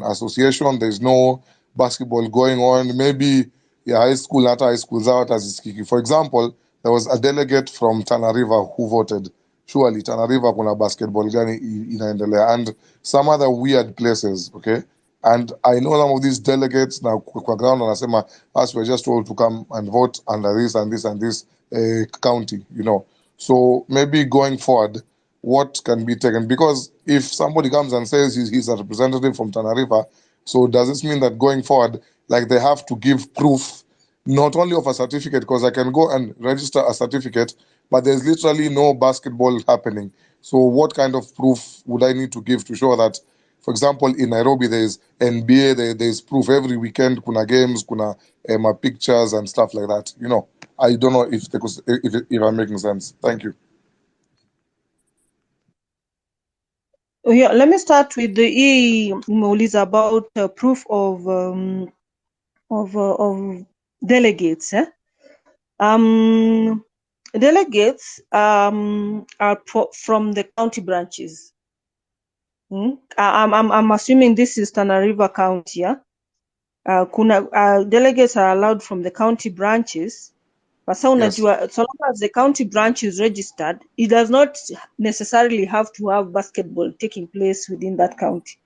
association. There's no basketball going on. Maybe high school, hata high schools out as kiki. For example, there was a delegate from Tana River who voted. Surely Tana River kuna basketball gani inaendelea, and some other weird places, okay? And I know some of these delegates now kwa ground wanasema us were just told to come and vote under this and this and this county, you know. So maybe going forward, what can be taken? Because if somebody comes and says he's a representative from Tana River, so does this mean that going forward, like they have to give proof, not only of a certificate, because I can go and register a certificate, but there's literally no basketball happening. So what kind of proof would I need to give to show that, for example, in Nairobi, there's NBA, there's proof every weekend, kuna games, kuna pictures and stuff like that. You know, I don't know if I'm making sense. Thank you. Yeah, let me start with the Moulis about proof of delegates. Delegates are from the county branches. I'm assuming this is Tana River County. Yeah? Delegates are allowed from the county branches. But so long as the county branch is registered, it does not necessarily have to have basketball taking place within that county.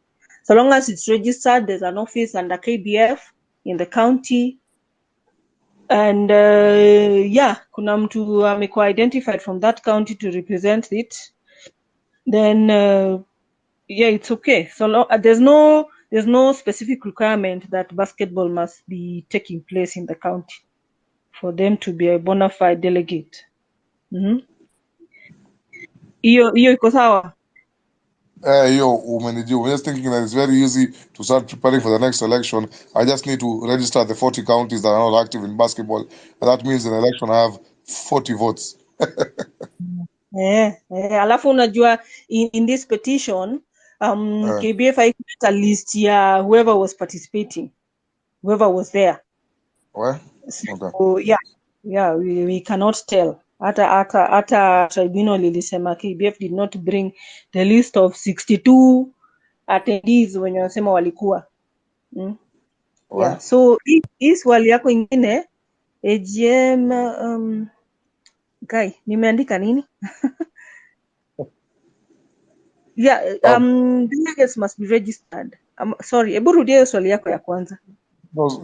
So long as it's registered, there's an office under KBF in the county. And kuna mtu amekuwa identified from that county to represent it. Then it's okay. So there's no specific requirement that basketball must be taking place in the county for them to be a bona fide delegate. Hiyo iko sawa? We're just thinking that it's very easy to start preparing for the next election. I just need to register the 40 counties that are not active in basketball. And that means in the election I have 40 votes. Alafu unajua in this petition, KBF haikuta a list ya whoever was participating, whoever was there. Well, so, yeah, we cannot tell. Hata tribunal ilisema KBF did not bring the list of 62 attendees wenye wanasema walikuwa. Yeah, so hii swali yako ingine AGM guy, nimeandika nini? Delegates must be registered. Sorry, hebu rudia swali yako ya kwanza.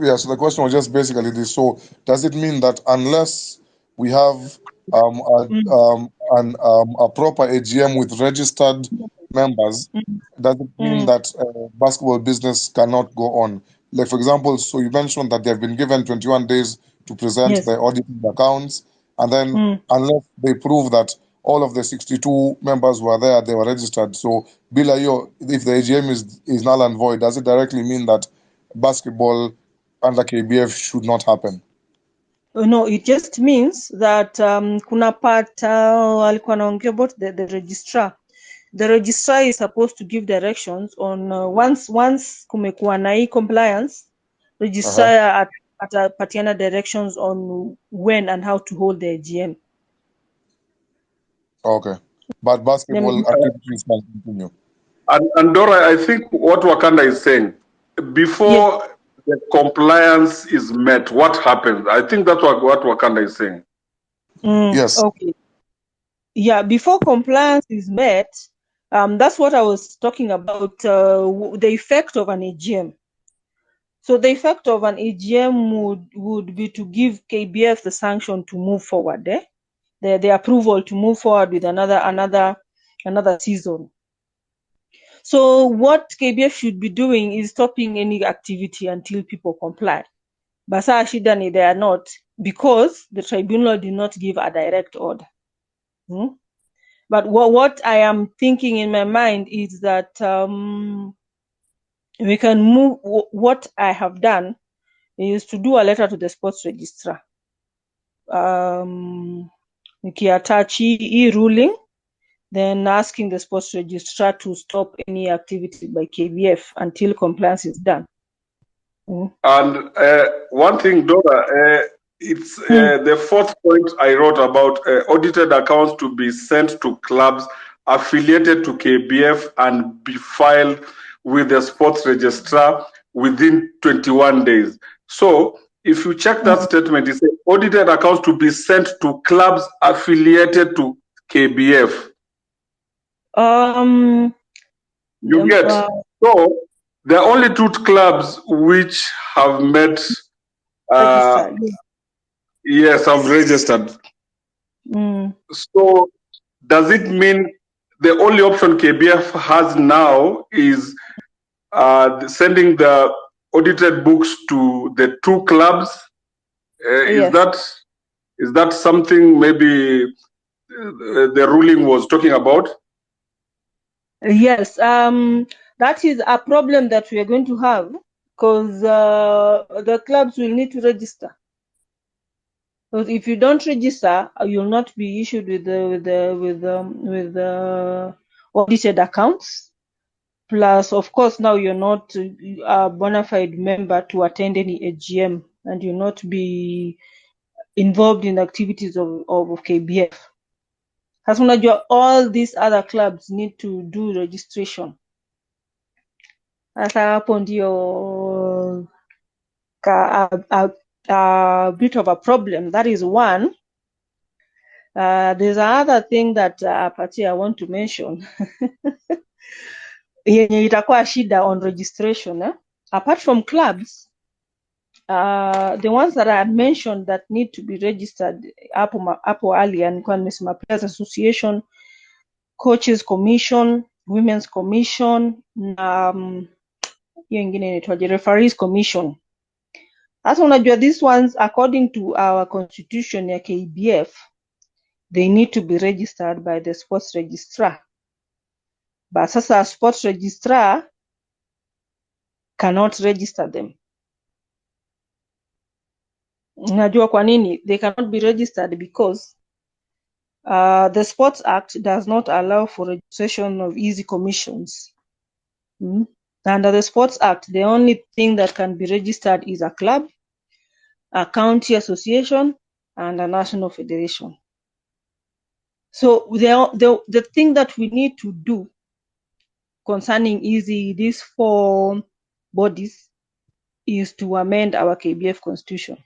Yeah, so the question was just basically this. So does it mean that unless we have a proper AGM with registered members, does it mean that basketball business cannot go on? Like, for example, so you mentioned that they've been given 21 days to present their audited accounts, and then unless they prove that all of the 62 members were there, they were registered. So, Bilayo, if the AGM is null and void, does it directly mean that basketball under KBF should not happen? No, it just means that kuna part alikuwa anaongea about the registrar. The registrar is supposed to give directions on once kumekuwa na hii compliance, registrar atapatiana directions on when and how to hold the AGM. Okay, but basketball activities can continue. And Dora, I think what Wakanda is saying, before the compliance is met, what happens? I think that's what Wakanda is saying. Yes. Okay. Yeah, before compliance is met, that's what I was talking about, the effect of an AGM. So the effect of an AGM would be to give KBF the sanction to move forward, the approval to move forward with another season. So what KBF should be doing is stopping any activity until people comply. Basa shida they are not, because the tribunal did not give a direct order. But what I am thinking in my mind is that we can move. What I have done is to do a letter to the sports registrar. Nikiattach ruling, then asking the sports registrar to stop any activity by KBF until compliance is done. And one thing, Dora, it's the fourth point I wrote about audited accounts to be sent to clubs affiliated to KBF and be filed with the sports registrar within 21 days. So if you check that statement, it says audited accounts to be sent to clubs affiliated to KBF. You get? So there are only 2 clubs which have met. Registered. Yes, I've registered. So does it mean the only option KBF has now is sending the audited books to the 2 clubs? Yes. Is that something maybe the ruling was talking about? Yes. That is a problem that we are going to have, because the clubs will need to register. Because if you don't register, you'll not be issued with the audited accounts. Plus, of course, now you're not a bona fide member to attend any AGM, and you'll not be involved in activities of KBF. Sasa unajua all these other clubs need to do registration. Sasa hapo ndio a bit of a problem. That is one. There's another thing that Pati, I want to mention. Yenye itakuwa shida on registration. Apart from clubs, the ones that I had mentioned that need to be registered hapo earlier, nilikuwa nimesema Players Association, Coaches Commission, Women's Commission, na hiyo ingine inaitwaje, Referees Commission. Sasa unajua these ones, according to our constitution ya KBF, they need to be registered by the sports registrar. But sasa sports registrar cannot register them. Unajua kwa nini they cannot be registered? Because the Sports Act does not allow for registration of easy commissions. Under the Sports Act, the only thing that can be registered is a club, a county association, and a national federation. So the thing that we need to do concerning these 4 bodies is to amend our KBF constitution.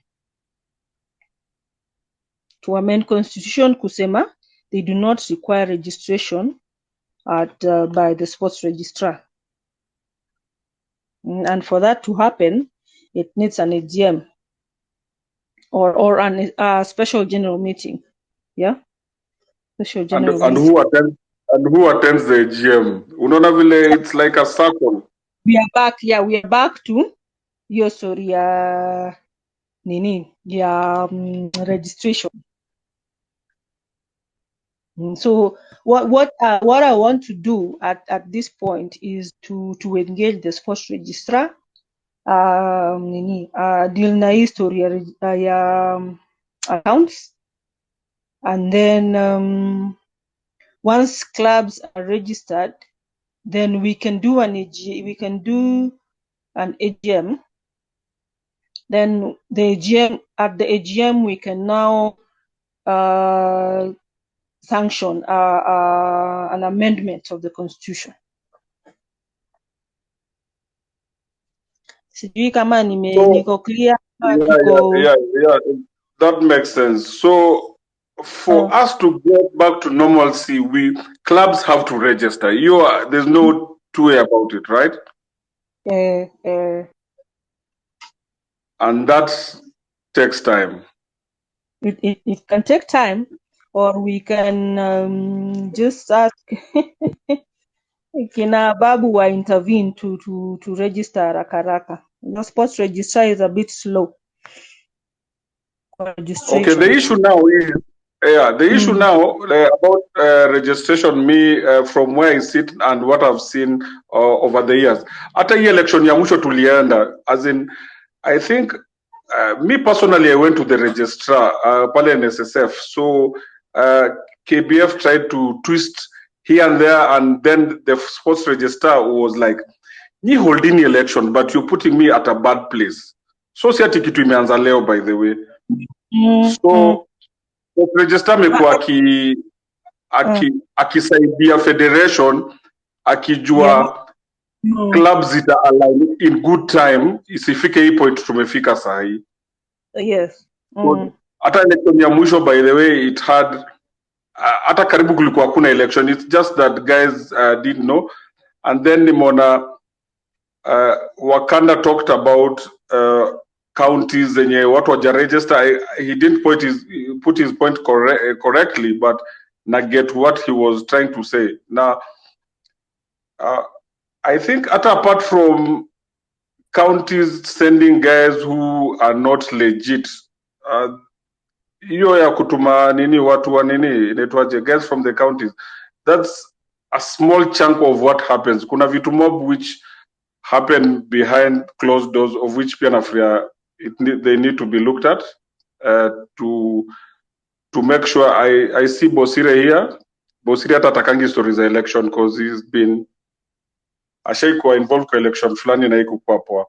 To amend constitution kusema they do not require registration by the sports registrar. And for that to happen, it needs an AGM or a special general meeting. Yeah? Special general and meeting. who attends the AGM? Unaona vile it's like a circle. We are back to your story ya registration. So what I want to do at this point is to engage the sports registrar, deal na history ya accounts, and then once clubs are registered, then we can do an AGM. Then at the AGM we can now sanction an amendment of the constitution. Sijui kama niko clear. Yeah, that makes sense. So for us to get back to normalcy, clubs have to register. There's no two way about it, right? And that takes time. It can take time, or we can just ask kina Babu wa intervene to register haraka. The sports register is a bit slow. Okay, the issue now is about registration. From where I sit and what I've seen over the years. Hata hii election ya mwisho tulienda, as in, I think me personally, I went to the registrar pale NSSF. So KBF tried to twist here and there, and then the sports registrar was like, "Ni holding election, but you're putting me at a bad place." So si ati kitu imeanza leo, by the way. So registrar amekuwa akisaidia federation akijua clubs zita align in good time, isifike hii point tumefika sahi. Yes. Hata election ya mwisho, by the way, it had hata karibu kulikuwa hakuna election. It's just that guys didn't know. And then nimeona Wakanda talked about counties zenye watu waja register. He didn't put his point correctly, but na get what he was trying to say. Now, I think apart from counties sending guys who are not legit, hiyo ya kutuma nini watu wa nini inaitwaje, guys from the counties, that's a small chunk of what happens. Kuna vitu mob which happen behind closed doors, of which pia nafikiria they need to be looked at to make sure. I see Bosire here. Bosire hata atakangi stories za election because he's been ashaikuwa involved kwa election fulani na ikuwa poa.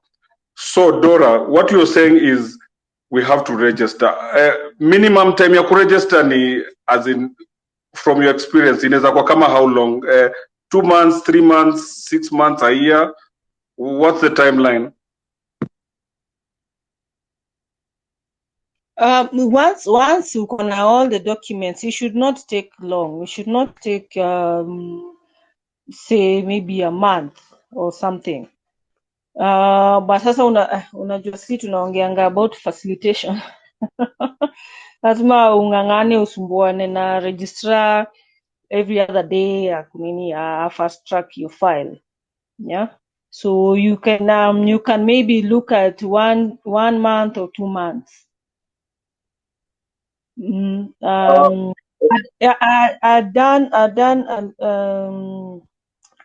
So Dora, what you're saying is we have to register. Minimum time ya kuregister ni, as in from your experience, inaweza kwa kama how long? 2 months, 3 months, 6 months, a year? What's the timeline? Once you can all the documents, it should not take long. It should not take say maybe a month or something. But sasa unajua sisi tunaongeanga about facilitation. Lazima ungangane usumbuane na registrar every other day akunini fast track your file. Yeah. So you can maybe look at one month or 2 months. I've done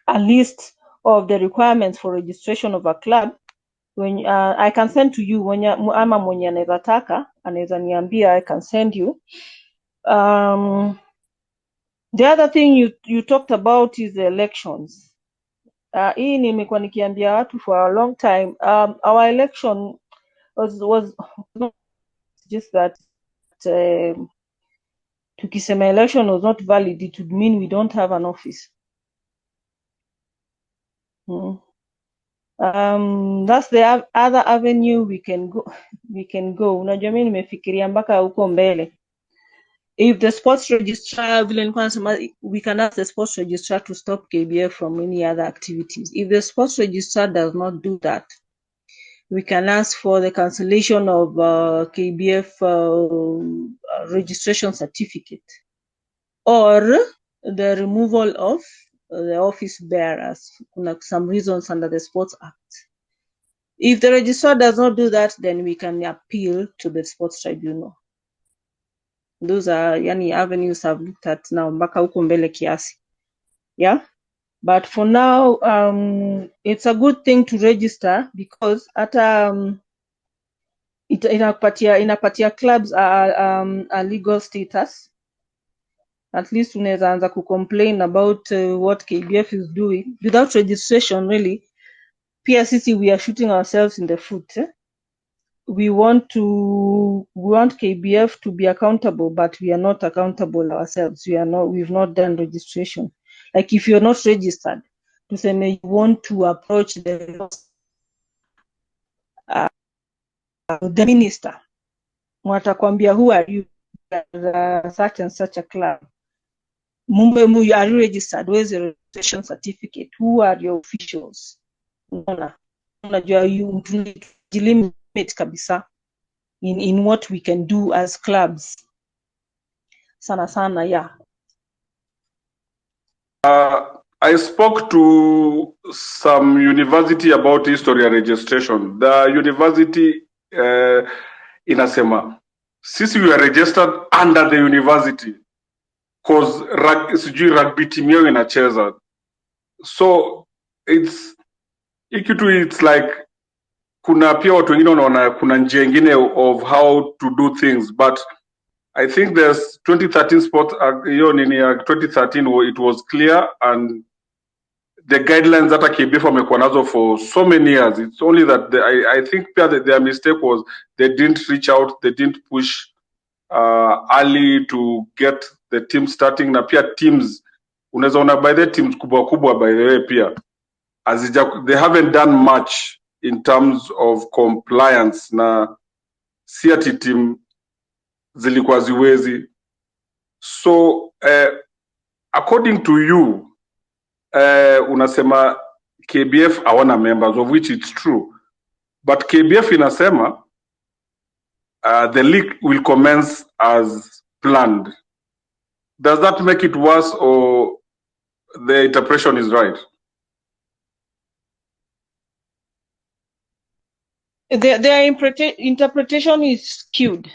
a list of the requirements for registration of a club. When I can send to you, when ama mwenye anaweza taka anaweza niambia, I can send you. The other thing you talked about is the elections. Hii nimekuwa nikiambia watu for a long time. Our election was not just that tukisema election was not valid, it would mean we don't have an office. That's the other avenue we can go. Unajua mimi nimefikiria mpaka huko mbele. If the sports registrar, we can ask the sports registrar to stop KBF from any other activities. If the sports registrar does not do that, we can ask for the cancellation of KBF registration certificate, or the removal of the office bearers. Some reasons under the Sports Act. If the registrar does not do that, then we can appeal to the Sports Tribunal. Those are avenues I've looked at now mpaka huko mbele kiasi. Yeah, but for now it's a good thing to register, because hata inapatia clubs a legal status. At least unaweza anza complain about what KBF is doing without registration. Really, pia sisi we are shooting ourselves in the foot. We want KBF to be accountable, but we are not accountable ourselves. We've not done registration. Like if you're not registered, to say you want to approach the minister, watakwambia, who are you, such and such a club? Are you registered? Where's the registration certificate? Who are your officials? Unajua you limit kabisa in what we can do as clubs. Sana, yeah. I spoke to some university about history registration. The university inasema sisi we are registered under the university because rugby team yao inacheza. So it's like kuna pia watu wengine wanaona kuna njia nyingine of how to do things, but I think there's 2013 sports hiyo nini ya 2013 it was clear, and the guidelines that KBF wamekuwa nazo for so many years. It's only that I think their mistake was they didn't reach out, they didn't push early to get the team starting. Na pia teams unaweza ona by the teams kubwa by the way pia they haven't done much in terms of compliance na si ati team zilikuwa ziwezi. So according to you, unasema KBF hawana members, of which it's true, but KBF inasema the league will commence as planned. Does that make it worse, or the interpretation is right? Their interpretation is skewed.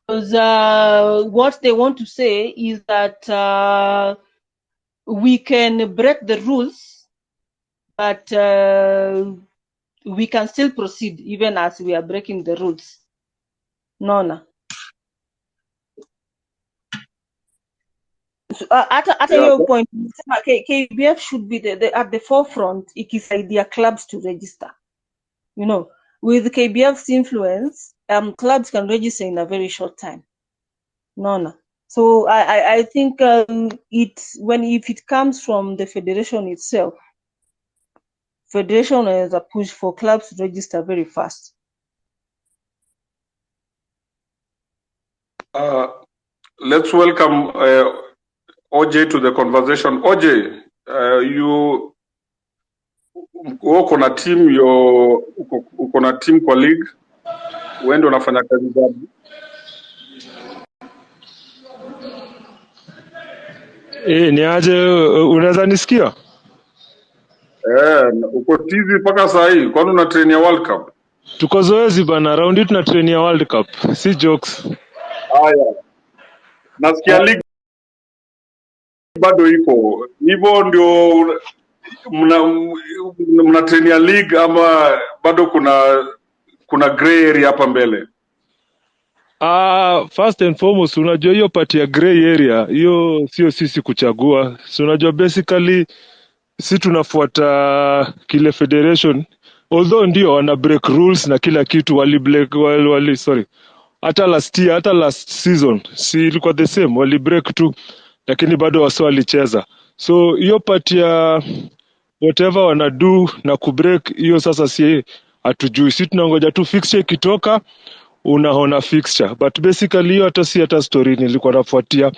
Because what they want to say is that we can break the rules, but we can still proceed even as we are breaking the rules. No. At your point, KBF should be at the forefront. It is their clubs to register. You know, with KBF's influence, clubs can register in a very short time. No. So I think if it comes from the federation itself, federation has a push for clubs to register very fast. Let's welcome OJ to the conversation. OJ, you uko na team uko na team kwa league, wewe ndio unafanya kazi gani? Ni aje, unaweza nisikia? Uko tizi mpaka saa hii, kwani una train ya World Cup? Tuko zoezi bana, round hii tuna train ya World Cup, si jokes. Haya. Nasikia league bado iko. Hivyo ndio mna train ya league ama bado kuna gray area hapa mbele? First and foremost, unajua hiyo part ya gray area, hiyo sio sisi kuchagua. So unajua basically si tunafuata kile federation, although ndio wana break rules na kila kitu, hata last season si ilikuwa the same, wali break tu, lakini bado wasi walicheza. So hiyo part ya whatever wana do na kubreak, hiyo sasa si hatujui. Si tunangoja tu fixture ikitoka unaona fixture, but basically hiyo hata story nilikuwa nafuatia.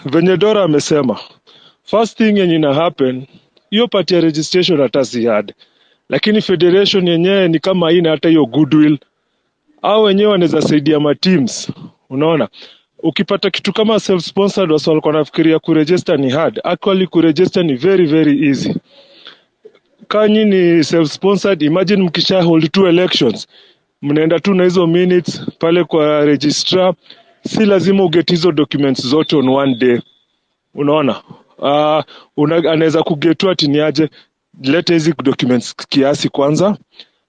Venye Dora amesema, first thing yenye ina happen, hiyo part ya registration hata si hard, lakini federation yenyewe ni kama haina hata hiyo goodwill. Au wenyewe wanaweza saidia ma teams, unaona. Ukipata kitu kama self sponsored, wasa walikuwa nafikiria kuregister ni hard. Actually kuregister ni very very easy. Kanyi ni self sponsored, imagine mkisha hold 2 elections, mnaenda tu na hizo minutes pale kwa registrar, si lazima uget hizo documents zote on one day, unaona. Anaweza kugetua ati ni aje, leta hizi documents kiasi kwanza,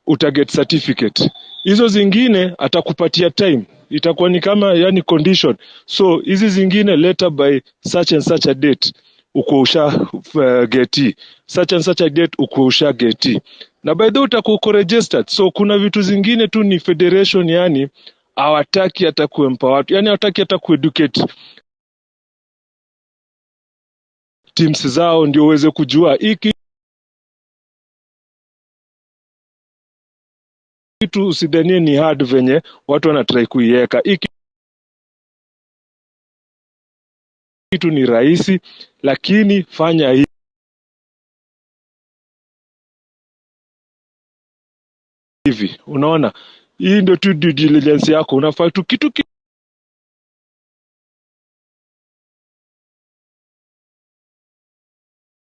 utaget certificate. Hizo zingine atakupatia time, itakuwa ni kama yani condition. So hizi zingine later by such and such a date uko usha geti, such and such a date uko usha geti, na by the way utakuwa registered. So kuna vitu zingine tu ni federation, yani hawataki hata kuempower watu, yani hawataki hata kueducate teams zao ndio uweze kujua hiki kitu. Usidhanie ni hard venye watu wanatry kuiweka. Hiki kitu ni rahisi, lakini fanya hivi, unaona. Hii ndio tu due diligence yako, unafaa tu kitu